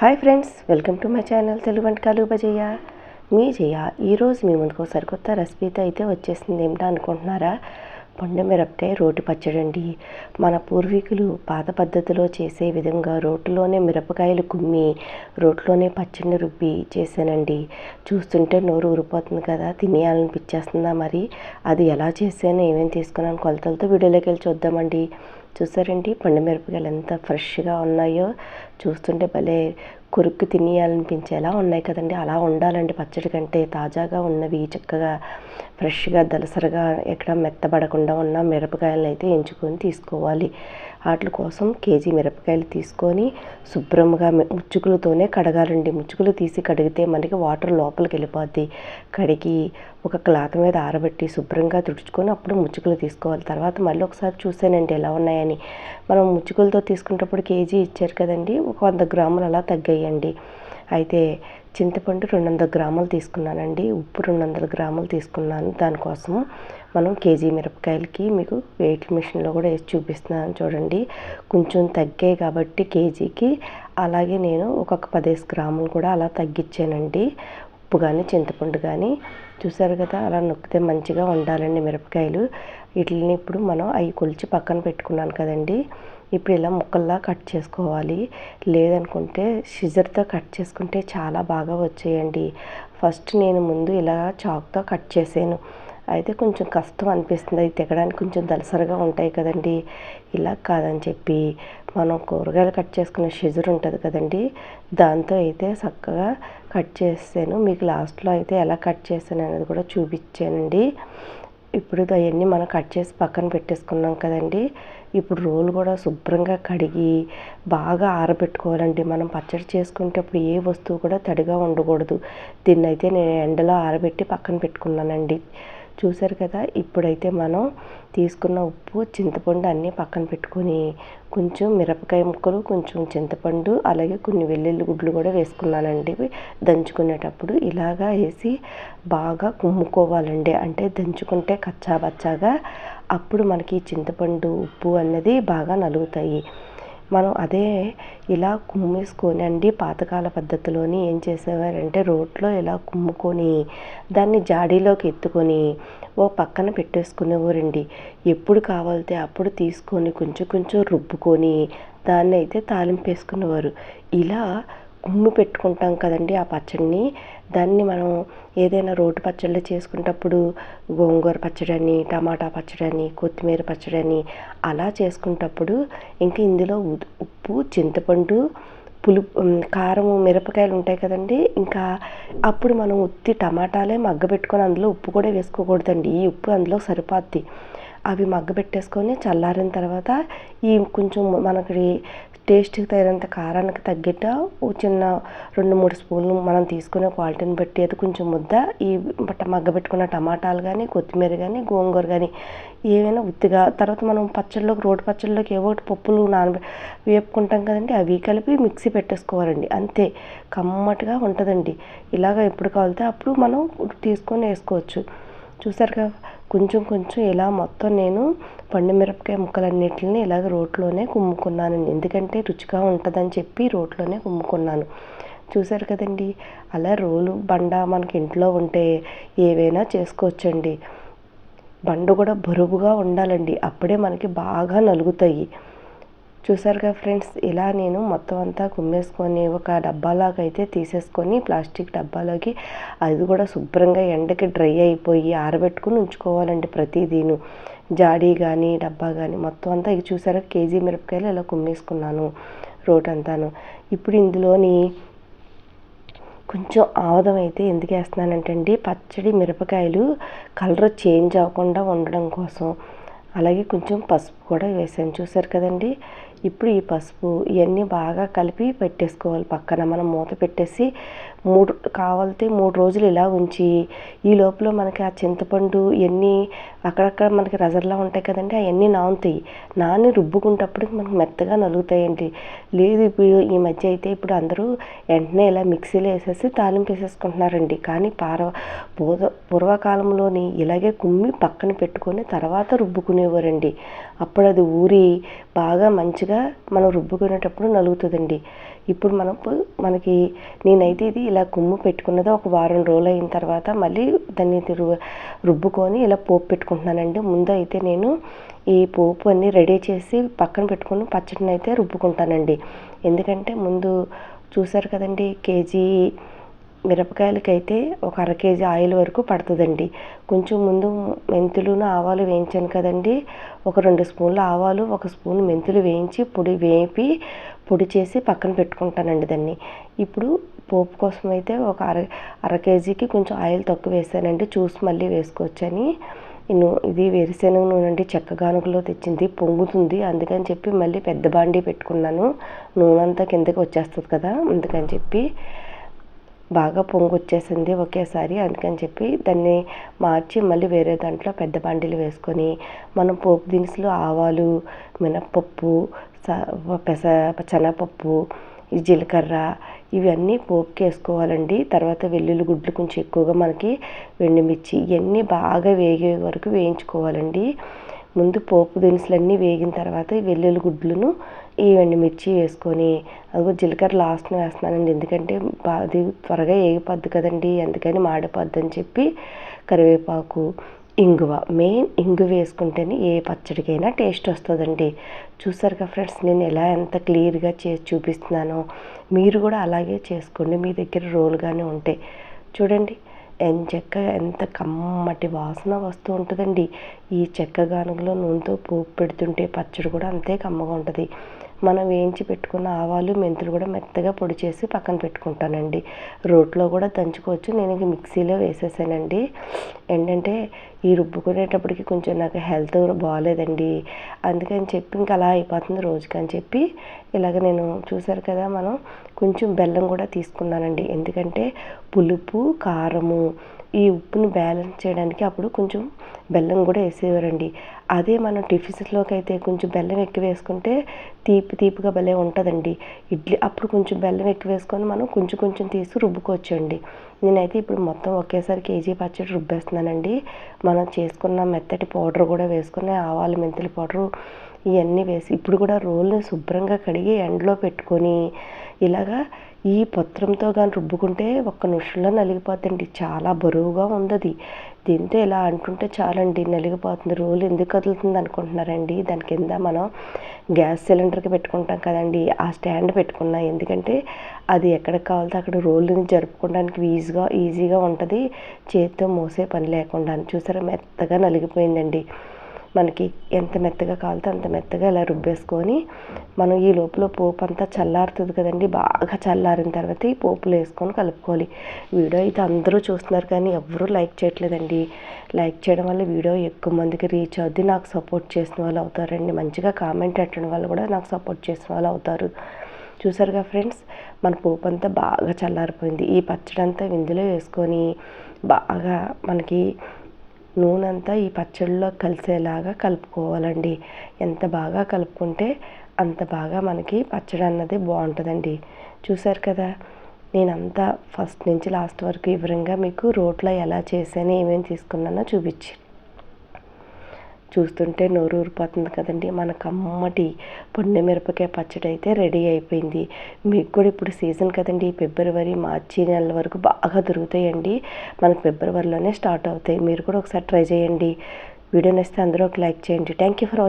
Hi friends, welcome to my channel Telugu వంటకాలు బజయ్య. మీ జయ ఈరోజు మీ ముందుకు సరికొత్త రెసిపీతో అయితే వచ్చేసింది. ఏమిటా అనుకుంటున్నారా? పండు మిరపకాయ రోటి పచ్చడి అండి. మన పూర్వీకులు పాత పద్ధతిలో చేసే విధంగా రోటిలోనే మిరపకాయలు కుమ్మి రోటిలోనే పచ్చడిని రుబ్బి చేశానండి. చూస్తుంటే నోరు ఊరిపోతుంది కదా, తినేయాలనిపించేస్తుందా? మరి అది ఎలా చేశాను, ఏమేమి తీసుకున్నాను కొలతలతో వీడియోలోకి వెళ్ళి చూద్దామండి. చూసారండి పండు మిరపకాయలు ఎంత ఫ్రెష్గా ఉన్నాయో, చూస్తుంటే భలే కొరుక్కు తినేయాలనిపించేలా ఉన్నాయి కదండి. అలా ఉండాలండి పచ్చడి కంటే. తాజాగా ఉన్నవి చక్కగా ఫ్రెష్గా దలసరగా ఎక్కడ మెత్తబడకుండా ఉన్న మిరపకాయలను అయితే ఎంచుకొని తీసుకోవాలి. వాటి కోసం కేజీ మిరపకాయలు తీసుకొని శుభ్రంగా ముచ్చుకులతోనే కడగాలండి. ముచ్చుకులు తీసి కడిగితే మనకి వాటర్ లోపలికి వెళ్ళిపోద్ది. కడిగి ఒక క్లాత్ మీద ఆరబెట్టి శుభ్రంగా తుడుచుకొని అప్పుడు ముచ్చుకులు తీసుకోవాలి. తర్వాత మళ్ళీ ఒకసారి చూసానండి ఎలా ఉన్నాయని. మనం ముచ్చుకులతో తీసుకునేటప్పుడు కేజీ ఇచ్చారు కదండి, ఒక 100 గ్రాములు అలా తగ్గాయండి. అయితే చింతపండు 200 గ్రాములు తీసుకున్నానండి. ఉప్పు 200 గ్రాములు తీసుకున్నాను. దానికోసం మనం కేజీ మిరపకాయలకి మీకు వెయిట్ మిషన్లో కూడా వేసి చూపిస్తున్నాను చూడండి. కొంచెం తగ్గాయి కాబట్టి కేజీకి. అలాగే నేను ఒక 15 గ్రాములు కూడా అలా తగ్గించానండి. ఉప్పు కానీ చింతపండు కానీ చూసారు కదా, అలా నొక్కితే మంచిగా ఉండాలండి మిరపకాయలు. వీటిని ఇప్పుడు మనం అవి కొలిచి పక్కన పెట్టుకున్నాను కదండి. ఇప్పుడు ఇలా ముక్కల్లా కట్ చేసుకోవాలి. లేదనుకుంటే సిజర్తో కట్ చేసుకుంటే చాలా బాగా వచ్చేయండి. ఫస్ట్ నేను ముందు ఇలా చాక్తో కట్ చేసాను. అయితే కొంచెం కష్టం అనిపిస్తుంది. అవి తినడానికి కొంచెం దలసరగా ఉంటాయి కదండి. ఇలా కాదని చెప్పి మనం కూరగాయలు కట్ చేసుకునే సిజర్ ఉంటుంది కదండి, దాంతో అయితే చక్కగా కట్ చేసాను. మీకు లాస్ట్లో అయితే ఎలా కట్ చేశాను అనేది కూడా చూపించానండి. ఇప్పుడు అవన్నీ మనం కట్ చేసి పక్కన పెట్టేసుకున్నాం కదండి. ఇప్పుడు రోలు కూడా శుభ్రంగా కడిగి బాగా ఆరబెట్టుకోవాలండి. మనం పచ్చడి చేసుకునేటప్పుడు ఏ వస్తువు కూడా తడిగా ఉండకూడదు. దీన్ని అయితే నేను ఎండలో ఆరబెట్టి పక్కన పెట్టుకున్నానండి. చూసారు కదా. ఇప్పుడైతే మనం తీసుకున్న ఉప్పు చింతపండు అన్నీ పక్కన పెట్టుకొని కొంచెం మిరపకాయ ముక్కలు, కొంచెం చింతపండు, అలాగే కొన్ని వెల్లుల్లి గుడ్లు కూడా వేసుకున్నానండి. దంచుకునేటప్పుడు ఇలాగా వేసి బాగా కుమ్ముకోవాలండి. అంటే దంచుకుంటే కచ్చాబచ్చాగా అప్పుడు మనకి చింతపండు ఉప్పు అన్నది బాగా నలుగుతాయి. మనం అదే ఇలా కుమ్మేసుకొని అండి, పాతకాల పద్ధతిలోని ఏం చేసేవారంటే రోట్లో ఇలా కుమ్ముకొని దాన్ని జాడీలోకి ఎత్తుకొని ఓ పక్కన పెట్టేసుకునేవారండి. ఎప్పుడు కావాలితే అప్పుడు తీసుకొని కొంచెం కొంచెం రుబ్బుకొని దాన్ని అయితే తాలింపు వేసుకునేవారు. ఇలా కుమ్మి పెట్టుకుంటాం కదండి ఆ పచ్చడిని. దాన్ని మనం ఏదైనా రోటి పచ్చళ్ళు చేసుకునేటప్పుడు గోంగూర పచ్చడి అని, టమాటా పచ్చడి అని, కొత్తిమీర పచ్చడి అని అలా చేసుకునేటప్పుడు ఇంక ఇందులో ఉప్పు, చింతపండు, పులుపు, కారం, మిరపకాయలు ఉంటాయి కదండి. ఇంకా అప్పుడు మనం ఉత్తి టమాటాలే మగ్గబెట్టుకొని అందులో ఉప్పు కూడా వేసుకోకూడదండి. ఈ ఉప్పు అందులో సరిపోద్ది. అవి మగ్గబెట్టేసుకొని చల్లారిన తర్వాత ఈ కొంచెం మనకి టేస్ట్కి తగినంత కారానికి తగ్గట్ట చిన్న 2-3 స్పూన్లు మనం తీసుకునే క్వాలిటీని బట్టి అది కొంచెం ముద్ద ఈ మగ్గబెట్టుకున్న టమాటాలు కానీ, కొత్తిమీర కానీ, గోంగూర కానీ ఏవైనా ఉత్తిగా. తర్వాత మనం పచ్చళ్ళలోకి రోటి పచ్చళ్ళలోకి ఏవో ఒకటి పప్పులు వేపుకుంటాం కదండి, అవి కలిపి మిక్సీ పెట్టేసుకోవాలండి. అంతే, కమ్మటిగా ఉంటుందండి. ఇలాగ ఎప్పుడు కావాలితే అప్పుడు మనం తీసుకొని వేసుకోవచ్చు. చూసారుగా, కొంచెం కొంచెం ఇలా మొత్తం నేను పండు మిరపకాయ ముక్కలన్నిటిని ఇలాగ రోట్లోనే కుమ్ముకున్నాను. ఎందుకంటే రుచిగా ఉంటుందని చెప్పి రోట్లోనే కుమ్ముకున్నాను. చూసారు కదండి. అలా రోలు బండ మనకి ఇంట్లో ఉంటే ఏవైనా చేసుకోవచ్చండి. బండ కూడా బరువుగా ఉండాలండి, అప్పుడే మనకి బాగా నలుగుతాయి. చూసారుగా ఫ్రెండ్స్, ఇలా నేను మొత్తం అంతా కుమ్మేసుకొని ఒక డబ్బాలాగా అయితే తీసేసుకొని ప్లాస్టిక్ డబ్బాలోకి అది కూడా శుభ్రంగా ఎండకి డ్రై అయిపోయి ఆరబెట్టుకుని ఉంచుకోవాలండి. ప్రతిదీను జాడీ కానీ డబ్బా కానీ మొత్తం అంతా. ఇది చూసారా, కేజీ మిరపకాయలు ఇలా కుమ్మేసుకున్నాను రోటంతాను. ఇప్పుడు ఇందులోని కొంచెం ఆముదం అయితే ఎందుకు వేస్తున్నానంటే అండి, పచ్చడి మిరపకాయలు కలర్ చేంజ్ అవ్వకుండా ఉండడం కోసం. అలాగే కొంచెం పసుపు కూడా వేసాను. చూసారు కదండి. ఇప్పుడు ఈ పసుపు ఇవన్నీ బాగా కలిపి పెట్టేసుకోవాలి పక్కన. మనం మూత పెట్టేసి 3 రోజులు ఇలా ఉంచి ఈ లోపల మనకి ఆ చింతపండు ఇవన్నీ అక్కడక్కడ మనకి రజర్లా ఉంటాయి కదండి, అవన్నీ నానుతాయి. నాని రుబ్బుకుంటప్పుడు మనకు మెత్తగా నలుగుతాయండి. లేదు ఇప్పుడు ఈ మధ్య అయితే ఇప్పుడు అందరూ వెంటనే ఇలా మిక్సీలో వేసేసి తాలింపు వేసేసుకుంటున్నారండి. కానీ పూర్వకాలంలోని ఇలాగే కుమ్మి పక్కన పెట్టుకొని తర్వాత రుబ్బుకునేవారండి. అప్పుడు అది ఊరి బాగా మంచిగా మనం రుబ్బుకునేటప్పుడు నలుగుతుందండి. ఇప్పుడు మనకి నేనైతే ఇది ఇలా కుమ్ము పెట్టుకున్నది ఒక వారం రోజులు అయిన తర్వాత మళ్ళీ దాన్ని రుబ్బుకొని ఇలా పోపు పెట్టుకుంటున్నానండి. ముందు అయితే నేను ఈ పోపు అన్నీ రెడీ చేసి పక్కన పెట్టుకుని పచ్చడిని అయితే రుబ్బుకుంటానండి. ఎందుకంటే ముందు చూసారు కదండి, కేజీ మిరపకాయలకైతే ఒక అర కేజీ ఆయిల్ వరకు పడుతుందండి. కొంచెం ముందు మెంతులును ఆవాలు వేయించాను కదండి, ఒక 2 స్పూన్ల ఆవాలు 1 స్పూన్ మెంతులు వేయించి వేపి పొడి చేసి పక్కన పెట్టుకుంటానండి దాన్ని. ఇప్పుడు పోపు కోసం అయితే ఒక అర కేజీకి కొంచెం ఆయిల్ తక్కువ వేసానండి, చూసి మళ్ళీ వేసుకోవచ్చని. ఇది వేరుశెనగ నూనె అండి, చెక్క గానుగలో తెచ్చింది, పొంగుతుంది. అందుకని చెప్పి మళ్ళీ పెద్ద బాండీ పెట్టుకున్నాను, నూనె అంతా కిందకి వచ్చేస్తుంది కదా, అందుకని చెప్పి బాగా పొంగు వచ్చేసింది ఒకేసారి. అందుకని చెప్పి దాన్ని మార్చి మళ్ళీ వేరే దాంట్లో పెద్ద బాండీలు వేసుకొని మనం పోపు దినుసులు ఆవాలు, మినప్పప్పు, శనగపప్పు, ఈ జీలకర్ర ఇవన్నీ పోపుకి వేసుకోవాలండి. తర్వాత వెల్లుల్లి గుడ్లు కొంచెం ఎక్కువగా, మనకి ఎండుమిర్చి ఇవన్నీ బాగా వేగే వరకు వేయించుకోవాలండి. ముందు పోపు దినుసులన్నీ వేగిన తర్వాత ఈ వెల్లుల్లి గుడ్లను ఈ ఎండుమిర్చి వేసుకొని, అదిగో జీలకర్ర లాస్ట్ని వేస్తున్నానండి, ఎందుకంటే అది త్వరగా వేగిపోద్ది కదండి, అందుకని మాడిపోద్ది అని చెప్పి. కరివేపాకు, ఇంగువ, మెయిన్ ఇంగువ వేసుకుంటేనే ఏ పచ్చడికైనా టేస్ట్ వస్తుందండి. చూసారుగా ఫ్రెండ్స్, నేను ఎంత క్లియర్గా చేసి చూపిస్తున్నానో మీరు కూడా అలాగే చేసుకోండి. మీ దగ్గర రోలుగానే ఉంటే చూడండి ఎంత కమ్మటి వాసన వస్తూ ఉంటుందండి. ఈ చెక్క గానుగలో నూనెతో పోపు పెడుతుంటే పచ్చడి కూడా అంతే కమ్మగా ఉంటుంది. మనం వేయించి పెట్టుకున్న ఆవాలు మెంతులు కూడా మెత్తగా పొడి చేసి పక్కన పెట్టుకుంటానండి. రోట్లో కూడా దంచుకోవచ్చు, నేను ఇంక మిక్సీలో వేసేసానండి. ఏంటంటే ఈ రుబ్బుకునేటప్పటికి కొంచెం నాకు హెల్త్ బాగాలేదండి, అందుకని చెప్పి ఇంకా అలా అయిపోతుంది రోజుకి అని చెప్పి ఇలాగ నేను చూసారు కదా, మనం కొంచెం బెల్లం కూడా తీసుకున్నానండి. ఎందుకంటే పులుపు కారము ఈ ఉప్పుని బ్యాలెన్స్ చేయడానికి అప్పుడు కొంచెం బెల్లం కూడా వేసేవారండి. అదే మనం టిఫిన్స్లోకి అయితే కొంచెం బెల్లం ఎక్కువ వేసుకుంటే తీపిగా భలే ఉంటుందండి ఇడ్లీ. అప్పుడు కొంచెం బెల్లం ఎక్కువ వేసుకొని మనం కొంచెం తీసి రుబ్బుకోవచ్చండి. నేనైతే ఇప్పుడు మొత్తం ఒకేసారి కేజీ పచ్చడి రుబ్బేస్తున్నానండి. మనం చేసుకున్న మెత్తటి పౌడర్ కూడా వేసుకుని ఆవాలు మెంతుల పౌడరు ఇవన్నీ వేసి ఇప్పుడు కూడా రోల్ని శుభ్రంగా కడిగి ఎండలో పెట్టుకొని ఇలాగా ఈ పత్రంతో కానీ రుబ్బుకుంటే 1 నిమిషంలో నలిగిపోతుందండి. చాలా బరువుగా ఉంది. దీంతో ఇలా అంటుంటే చాలండి నలిగిపోతుంది. రోలు ఎందుకు కదులుతుంది అనుకుంటున్నారండి, దాని కింద మనం గ్యాస్ సిలిండర్కి పెట్టుకుంటాం కదండి, ఆ స్టాండ్ పెట్టుకున్నా. ఎందుకంటే అది ఎక్కడికి కావాలితే అక్కడ రోలుని జరుపుకోవడానికి ఈజీగా ఉంటుంది, చేతితో మోసే పని లేకుండా. చూసారా మెత్తగా నలిగిపోయిందండి. మనకి ఎంత మెత్తగా కావాలితే అంత మెత్తగా ఇలా రుబ్బేసుకొని మనం ఈ లోపల పోపు అంతా చల్లారుతుంది కదండి, బాగా చల్లారిన తర్వాత ఈ పోపులు వేసుకొని కలుపుకోవాలి. వీడియో అయితే అందరూ చూస్తున్నారు కానీ ఎవరూ లైక్ చేయట్లేదండి. లైక్ చేయడం వల్ల వీడియో ఎక్కువ మందికి రీచ్ అవుద్ది, నాకు సపోర్ట్ చేసిన వాళ్ళు అవుతారండి. మంచిగా కామెంట్ పెట్టడం వల్ల కూడా నాకు సపోర్ట్ చేసిన వాళ్ళు అవుతారు. చూసారుగా ఫ్రెండ్స్, మన పోపు అంతా బాగా చల్లారిపోయింది. ఈ పచ్చడి అంతా ఇందులో వేసుకొని బాగా మనకి నూనె అంతా ఈ పచ్చడిలో కలిసేలాగా కలుపుకోవాలండి. ఎంత బాగా కలుపుకుంటే అంత బాగా మనకి పచ్చడి అన్నది బాగుంటుందండి. చూసారు కదా, నేనంతా ఫస్ట్ నుంచి లాస్ట్ వరకు వివరంగా మీకు రోట్లో ఎలా చేశాను, ఏమేమి తీసుకున్నానో చూస్తుంటే నోరు ఊరిపోతుంది కదండి. మన కమ్మటి పొండి మిరపకాయ పచ్చడి అయితే రెడీ అయిపోయింది. మీకు కూడా ఇప్పుడు సీజన్ కదండి, ఫిబ్రవరి మార్చి నెలల వరకు బాగా దొరుకుతాయండి. మనకు ఫిబ్రవరిలోనే స్టార్ట్ అవుతాయి. మీరు కూడా ఒకసారి ట్రై చేయండి. వీడియో నచ్చితే అందరూ ఒక లైక్ చేయండి. Thank you for watching.